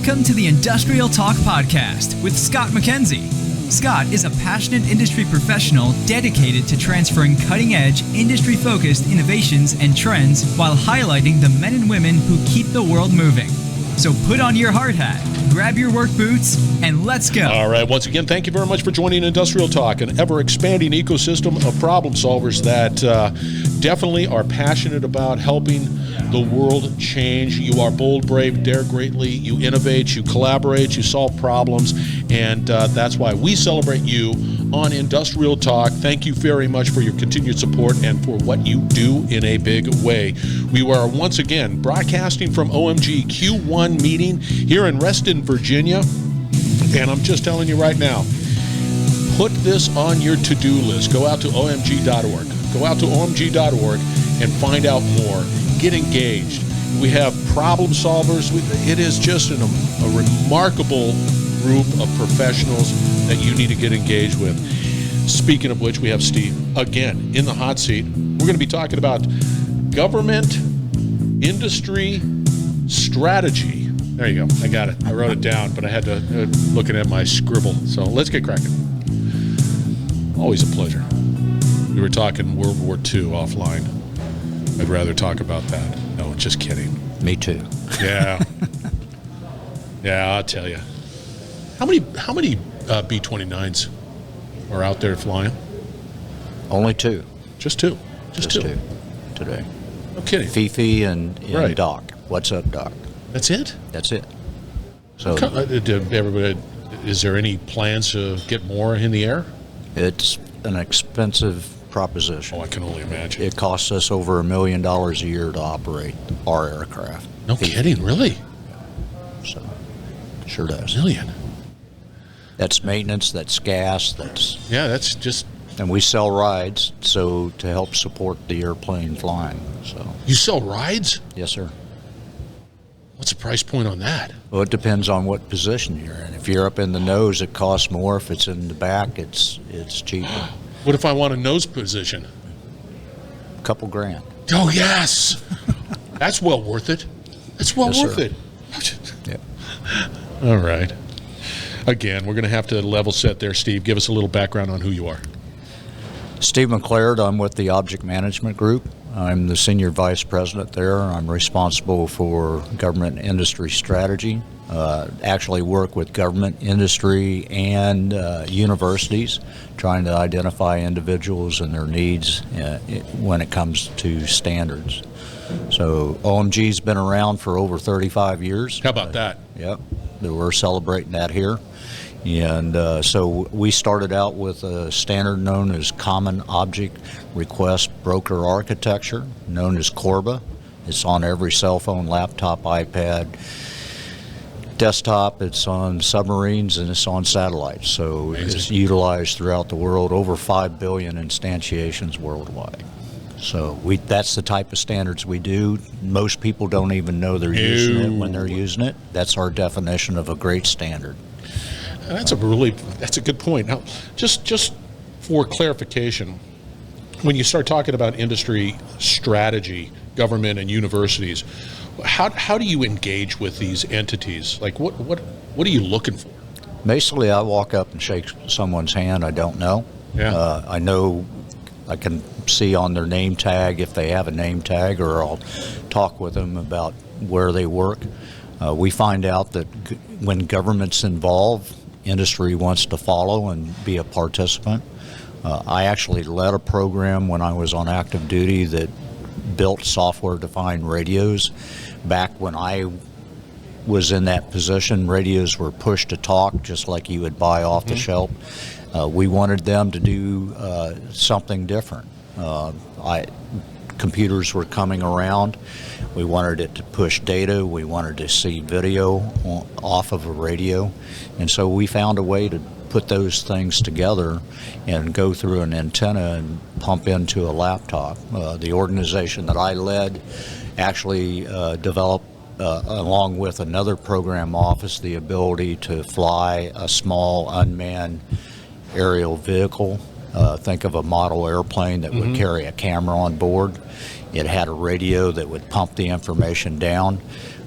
Welcome to the Industrial Talk Podcast with Scott MacKenzie. Scott is a passionate industry professional dedicated to transferring cutting-edge, industry-focused innovations and trends while highlighting the men and women who keep the world moving. So put on your hard hat, grab your work boots, and let's go. All right, once again, thank you very much for joining Industrial Talk, an ever-expanding ecosystem of problem solvers that definitely are passionate about helping the world change. You are bold, brave, dare greatly. You innovate, you collaborate, you solve problems, and that's why we celebrate you on Industrial Talk. Thank you very much for your continued support and for what you do in a big way. We are once again broadcasting from OMG Q1 meeting here in Reston, Virginia, and I'm just telling you right now, put this on your to-do list. Go out to omg.org. Go out to omg.org and find out more. Get engaged. We have problem solvers. It is just a remarkable group of professionals that you need to get engaged with. Speaking of which, we have Steve again in the hot seat. We're going to be talking about government industry strategy. There you go. I got it. I wrote it down, but I had to looking at my scribble. So let's get cracking. Always a pleasure. We were talking World War II offline. I'd rather talk about that. No, just kidding. Me too. Yeah. Yeah, I'll tell you. How many B-29s are out there flying? Only two. Just two. Just two today. No kidding. Fifi and Right. Doc. What's up, Doc? That's it? That's it. So Everybody, is there any plans to get more in the air? it's an expensive proposition. Oh, I can only imagine. It costs us over $1 million a year to operate our aircraft. No kidding, really? So sure does. $1 million. That's maintenance. That's gas. That's just. And we sell rides to help support the airplane flying. So You sell rides? yes, sir. What's the price point on that? Well, it depends on what position you're in. If you're up in the nose, it costs more. If it's in the back, it's cheaper. What if I want a nose position? A couple grand. Oh, yes. That's well worth it. That's well Yes, worth sir. it. Yeah. All right. Again, we're going to have to level set there, Steve. Give us a little background on who you are. Steve MacLaird, I'm with the Object Management Group. I'm the Senior Vice President there. I'm responsible for government industry strategy. Actually work with government, industry, and universities, trying to identify individuals and their needs when it comes to standards. So OMG's been around for over 35 years. How about that? Yep, we're celebrating that here. And so we started out with a standard known as Common Object Request Broker Architecture, known as CORBA. It's on every cell phone, laptop, iPad, desktop. It's on submarines, and it's on satellites. So Amazing. It's utilized throughout the world, over 5 billion instantiations worldwide. So that's the type of standards we do. Most people don't even know they're using it when they're using it. That's our definition of a great standard. That's a good point. Now, just for clarification, when you start talking about industry strategy, government and universities, how do you engage with these entities? Like what are you looking for? Basically, I walk up and shake someone's hand I don't know. Yeah. I know I can see on their name tag if they have a name tag, or I'll talk with them about where they work. We find out that when government's involved, industry wants to follow and be a participant. I actually led a program when I was on active duty that built software-defined radios. Back when I was in that position, radios were push to talk, just like you would buy off the shelf. We wanted them to do something different. Computers were coming around. We wanted it to push data. We wanted to see video off of a radio. And so we found a way to put those things together and go through an antenna and pump into a laptop. The organization that I led actually developed, along with another program office, the ability to fly a small unmanned aerial vehicle. Think of a model airplane that would carry a camera on board. It had a radio that would pump the information down.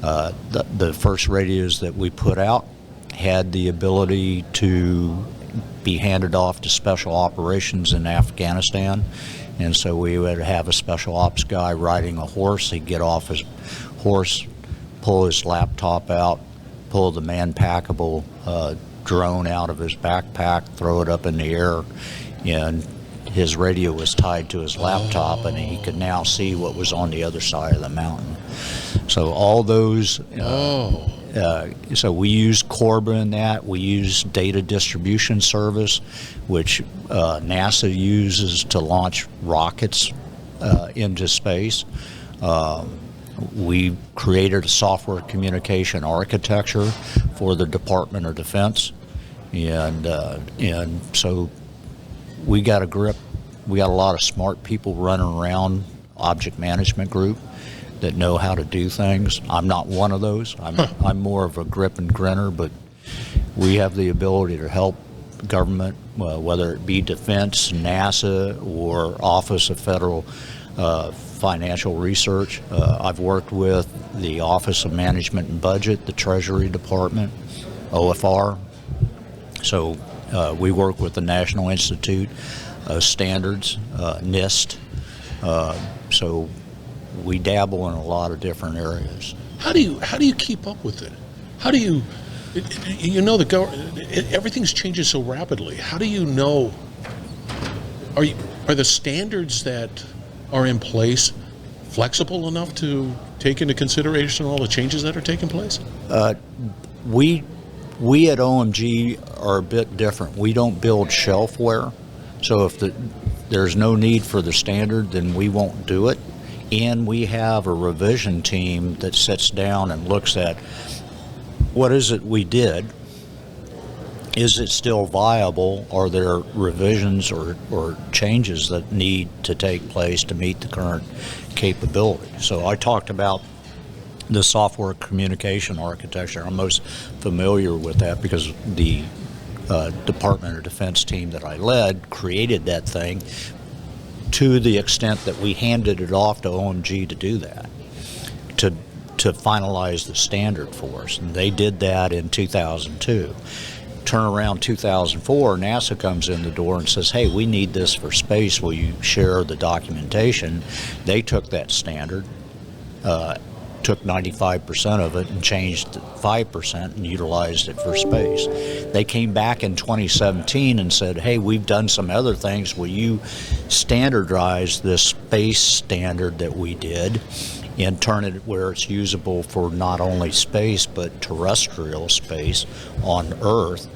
The first radios that we put out had the ability to be handed off to special operations in Afghanistan. And so we would have a special ops guy riding a horse. He'd get off his horse, pull his laptop out, pull the man-packable drone out of his backpack, throw it up in the air, and his radio was tied to his laptop, and he could now see what was on the other side of the mountain. So all those, so we use CORBA in that. We use data distribution service, which NASA uses to launch rockets into space. We created a software communication architecture for the Department of Defense, and so we got a grip. We got a lot of smart people running around object management group that know how to do things. I'm not one of those. I'm more of a grip and grinner, but we have the ability to help government, whether it be defense, NASA, or Office of Federal Financial Research. I've worked with the Office of Management and Budget, the Treasury Department, OFR. So we work with the National Institute of Standards, NIST. So we dabble in a lot of different areas. How do you keep up with it? How do you, everything's changing so rapidly. How do you know? Are the standards that are in place flexible enough to take into consideration all the changes that are taking place? We at OMG are a bit different. We don't build shelfware, so if there's no need for the standard, then we won't do it. And we have a revision team that sits down and looks at what is it we did. Is it still viable? Are there revisions or changes that need to take place to meet the current capability? So I talked about the software communication architecture. I'm most familiar with that because the Department of Defense team that I led created that thing to the extent that we handed it off to OMG to do that, to finalize the standard for us. And they did that in 2002. Turn around 2004, NASA comes in the door and says, hey, we need this for space. Will you share the documentation? They took that standard, took 95% of it and changed 5% and utilized it for space. They came back in 2017 and said, hey, we've done some other things. Will you standardize this space standard that we did and turn it where it's usable for not only space but terrestrial space on Earth?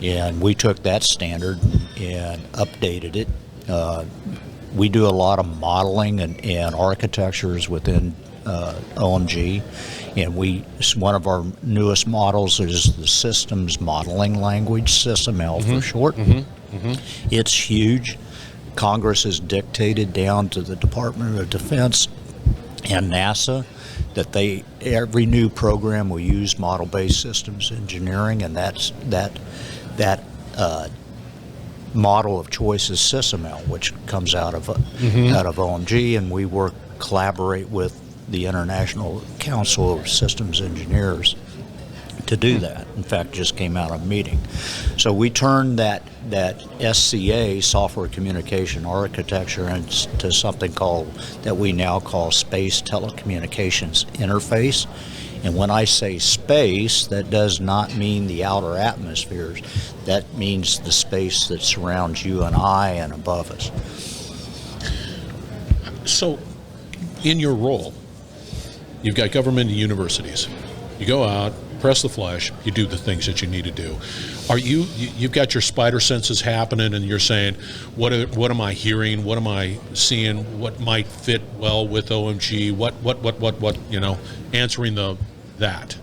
And we took that standard and updated it. We do a lot of modeling and architectures within OMG, and one of our newest models is the systems modeling language, SysML for short. It's huge. Congress has dictated down to the Department of Defense and NASA that every new program will use model-based systems engineering, and that model of choice is SysML, which comes out of OMG, and we collaborate with the International Council of Systems Engineers to do that. In fact, just came out of a meeting. So we turned that SCA, software communication architecture, into something that we now call Space Telecommunications Interface. And when I say space, that does not mean the outer atmospheres. That means the space that surrounds you and I and above us. So, in your role, you've got government and universities. You go out, press the flesh, you do the things that you need to do. You've got your spider senses happening, and you're saying, what am I hearing? What am I seeing? What might fit well with OMG? What answering that.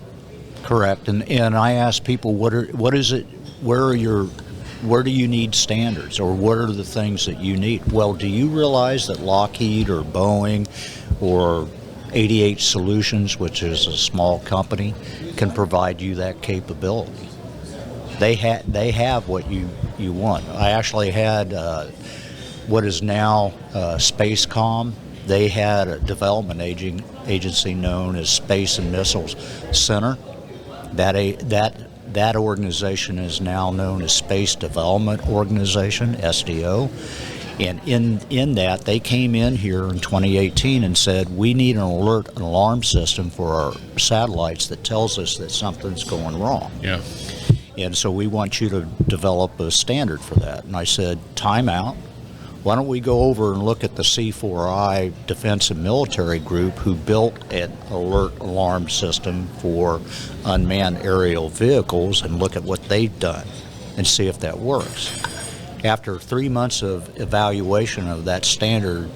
Correct. And I ask people, what is it? Where do you need standards, or what are the things that you need? Well, do you realize that Lockheed or Boeing or 88 Solutions, which is a small company, can provide you that capability? They have what you want. I actually had what is now Spacecom they had a development agency known as Space and Missiles Center. That organization is now known as Space Development Organization, SDO. And in that, they came in here in 2018 and said, we need an alert and alarm system for our satellites that tells us that something's going wrong. Yeah. And so we want you to develop a standard for that. And I said, time out. Why don't we go over and look at the C4I Defense and Military Group, who built an alert alarm system for unmanned aerial vehicles, and look at what they've done and see if that works. After 3 months of evaluation of that standard,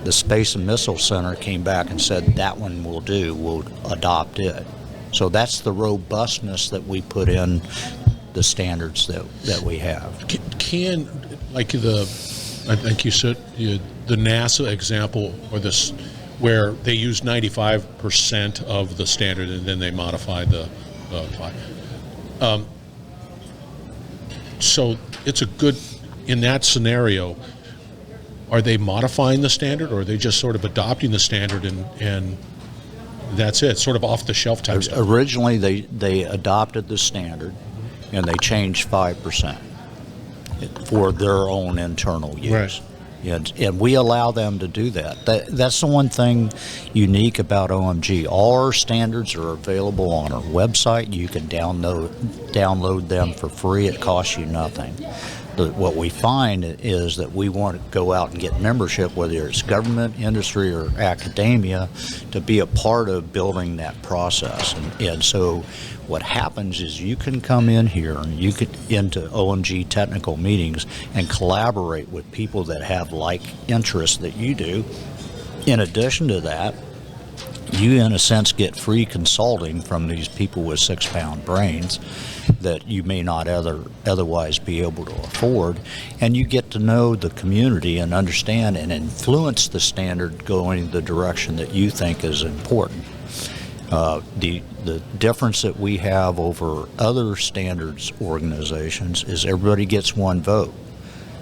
the Space and Missile Center came back and said, that one will do, we'll adopt it. So that's the robustness that we put in the standards that we have. Can like I think you said the NASA example, or this, where they use 95% of the standard and then they modify the so it's a good, in that scenario, are they modifying the standard, or are they just sort of adopting the standard and that's it, sort of off the shelf type stuff? Originally they adopted the standard and they changed 5% for their own internal use. Right. And we allow them to do that. That's the one thing unique about OMG. All our standards are available on our website. You can download them for free. It costs you nothing. What we find is that we want to go out and get membership, whether it's government, industry, or academia, to be a part of building that process. And so what happens is you can come in here and you can into OMG technical meetings and collaborate with people that have like interests that you do. In addition to that, you in a sense get free consulting from these people with 6-pound brains that you may not otherwise be able to afford, and you get to know the community and understand and influence the standard going the direction that you think is important. The difference that we have over other standards organizations is everybody gets one vote.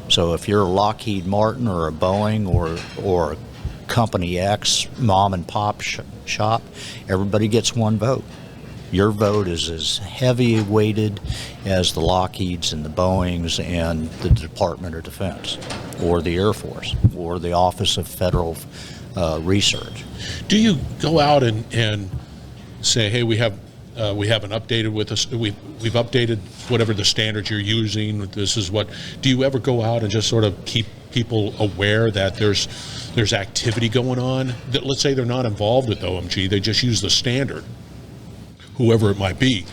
So if you're a Lockheed Martin or a Boeing or Company X mom and pop shop, everybody gets one vote. Your vote is as heavy weighted as the Lockheeds and the Boeings and the Department of Defense or the Air Force or the Office of Federal Research. Do you go out and say, hey, we have an updated with us, we've updated whatever the standards you're using, this is what, do you ever go out and just sort of keep people aware that there's activity going on, that let's say they're not involved with OMG, they just use the standard, whoever it might be?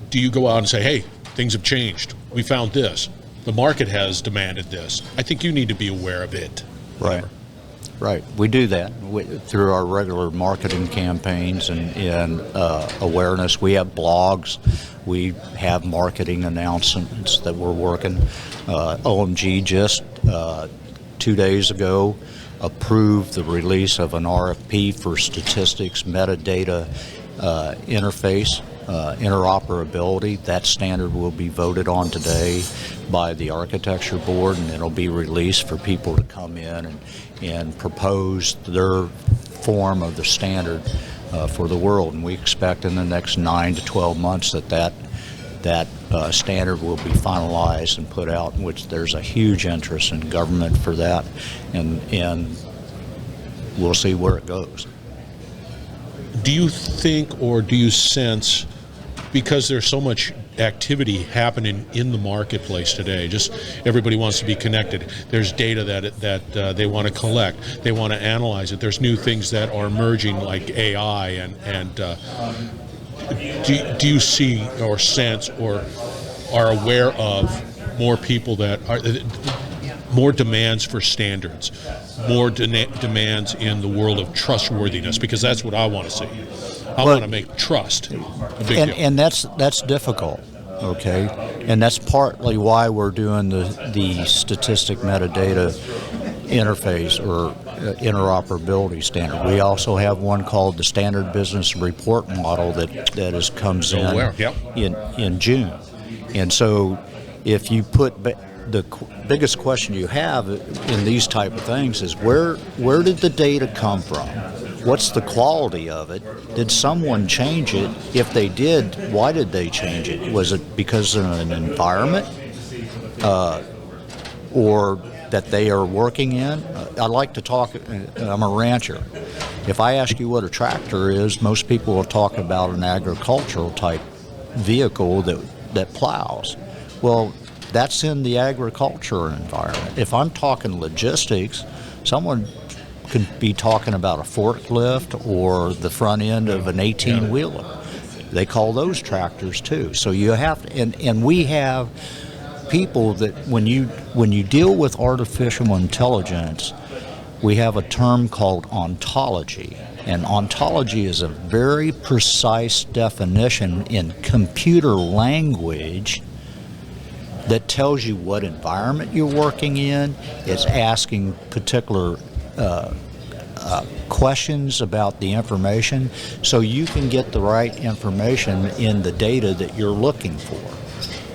Do you go out and say, hey, things have changed, we found this, the market has demanded this, I think you need to be aware of it? Right, we do that through our regular marketing campaigns and awareness. We have blogs, we have marketing announcements that we're working. OMG just 2 days ago approved the release of an RFP for statistics metadata interface interoperability. That standard will be voted on today by the architecture board, and it'll be released for people to come in and propose their form of the standard for the world. And we expect in the next 9 to 12 months that standard will be finalized and put out, in which there's a huge interest in government for that, and we'll see where it goes. Do you think, or do you sense, because there's so much activity happening in the marketplace today, just everybody wants to be connected, there's data that they want to collect, they want to analyze it, there's new things that are emerging like AI, and do you see or sense or are aware of more people that are, more demands for standards, more demands in the world of trustworthiness, because that's what I want to see. I want to make trust a big deal. And that's difficult, okay? And that's partly why we're doing the statistic metadata interface or interoperability standard. We also have one called the Standard Business Report Model that comes in June. And so if you put biggest question you have in these type of things is where did the data come from? What's the quality of it? Did someone change it? If they did, why did they change it? Was it because of an environment or that they are working in? I like to talk, I'm a rancher. If I ask you what a tractor is, most people will talk about an agricultural type vehicle that plows. Well, that's in the agriculture environment. If I'm talking logistics, someone could be talking about a forklift or the front end of an 18-wheeler. They call those tractors too. So you have to, and we have people that when you deal with artificial intelligence, we have a term called ontology. And ontology is a very precise definition in computer language that tells you what environment you're working in. It's asking particular questions about the information so you can get the right information in the data that you're looking for.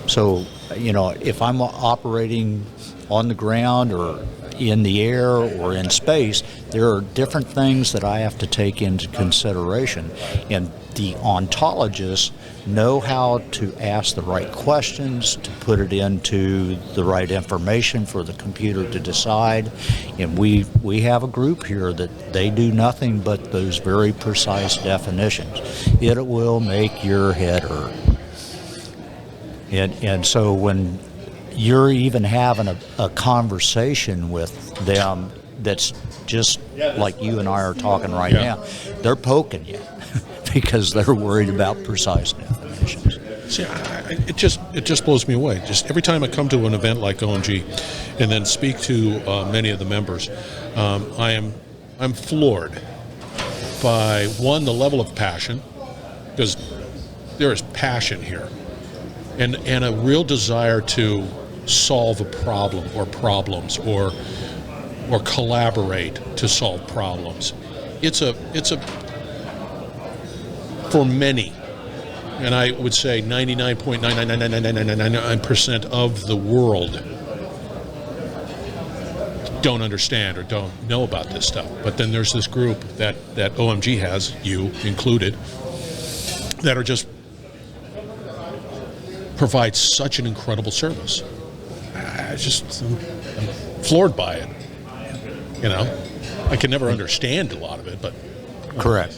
So, if I'm operating on the ground or in the air or in space, there are different things that I have to take into consideration. And the ontologists know how to ask the right questions, to put it into the right information for the computer to decide. And we have a group here that they do nothing but those very precise definitions. It will make your head hurt. And so when you're even having a conversation with them that's just like you and I are talking right now, they're poking you because they're worried about precise definitions. See, it just blows me away. Just every time I come to an event like OMG and then speak to many of the members, I'm floored by, one, the level of passion, because there is passion here, and a real desire to solve a problem or problems or collaborate to solve problems. It's a for many, and I would say 99.9999999% of the world don't understand or don't know about this stuff. But then there's this group that OMG has, you included, that are just provide such an incredible service. I'm floored by it. I can never understand a lot of it, but correct.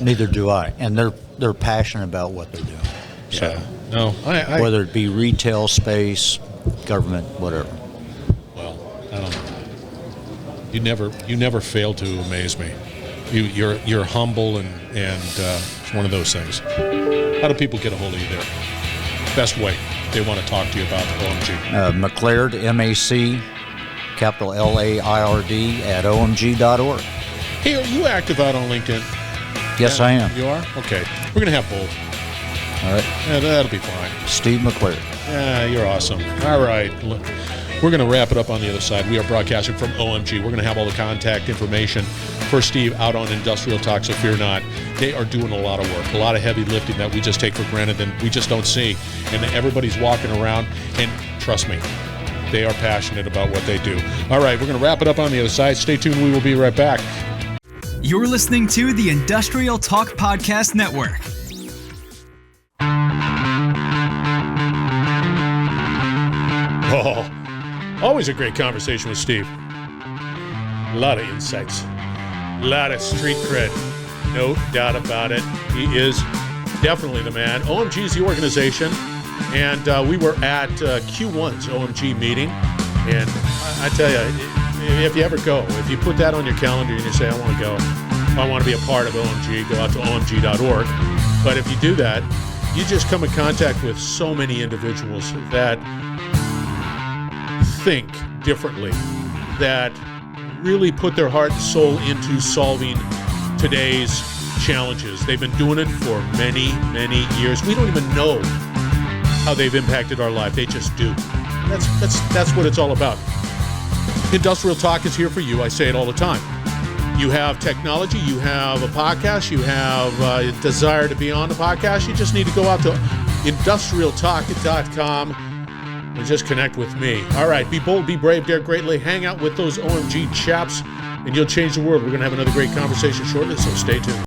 Neither do I. And they're passionate about what they're doing. So, no, I whether it be retail space, government, whatever. Well, I don't know. You never fail to amaze me. You're humble and it's one of those things. How do people get a hold of you there? Best way they want to talk to you about OMG. MacLaird, M-A-C, capital L-A-I-R-D at omg.org. Hey, are you active out on LinkedIn? Yes, I am. You are? Okay. We're going to have both. All right. Yeah, that'll be fine. Steve MacLaird. Yeah, you're awesome. All right. We're going to wrap it up on the other side. We are broadcasting from OMG. We're going to have all the contact information for Steve out on Industrial Talk, so fear not. They are doing a lot of work, a lot of heavy lifting that we just take for granted and we just don't see. And everybody's walking around, and trust me, they are passionate about what they do. All right, we're going to wrap it up on the other side. Stay tuned. We will be right back. You're listening to the Industrial Talk Podcast Network. Oh, always a great conversation with Steve. A lot of insights, a lot of street cred, no doubt about it. He is definitely the man. OMG is the organization, and we were at Q1's OMG meeting, and I tell you, if you ever go, if you put that on your calendar and you say, I want to go, I want to be a part of OMG, go out to omg.org. But if you do that, you just come in contact with so many individuals that think differently, that really put their heart and soul into solving today's challenges. They've been doing it for many, many years. We don't even know how they've impacted our life. They just do. That's what it's all about. Industrial Talk is here for you. I say it all the time. You have technology, you have a podcast, you have a desire to be on the podcast. You just need to go out to industrialtalk.com and just connect with me. All right, be bold, be brave, dare greatly. Hang out with those OMG chaps, and you'll change the world. We're going to have another great conversation shortly, so stay tuned.